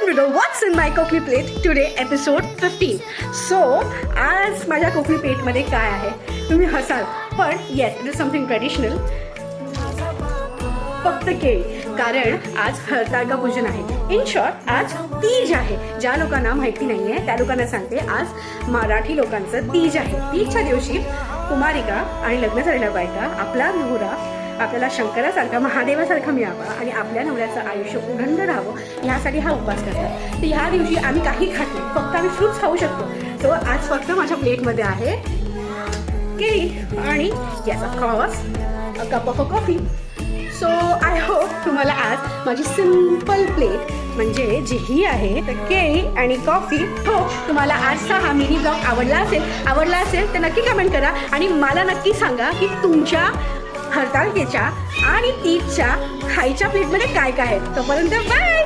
to the What's in my coffee plate today episode 15. So आज माझ्या coffee प्लेटमध्ये काय आहे तुम्ही हसाल पण yes it is something traditional. फक्त केळी, कारण आज हरतालिका पूजन आहे. इन शॉर्ट आज तीज आहे. ज्या लोकांना माहिती नाही आहे त्या लोकांना सांगते, आज मराठी लोकांचं तीज आहे. तीजच्या दिवशी कुमारिका आणि लग्न झालेल्या बायका आपला नवरा आपल्याला शंकरासारखा महादेवासारखा मिळावा आणि आपल्या नवऱ्याचं आयुष्य उदंड राहावं यासाठी हा उपवास करतात. तर ह्या दिवशी आम्ही काही खात नाही, फक्त आम्ही फ्रूट्स खाऊ शकतो. सो आज फक्त माझ्या प्लेटमध्ये आहे केळी आणि yes of course a cup of a coffee. So I hope तुम्हाला आज माझी सिम्पल प्लेट म्हणजे जी ही आहे तर केळी आणि कॉफी हो तुम्हाला आजचा हा मिनी ब्लॉग आवडला असेल तर नक्की कमेंट करा आणि मला नक्की सांगा की तुमच्या हरतालिकेच्या आणि तीजच्या खायच्या प्लेटमध्ये काय काय आहे. तोपर्यंत बाय.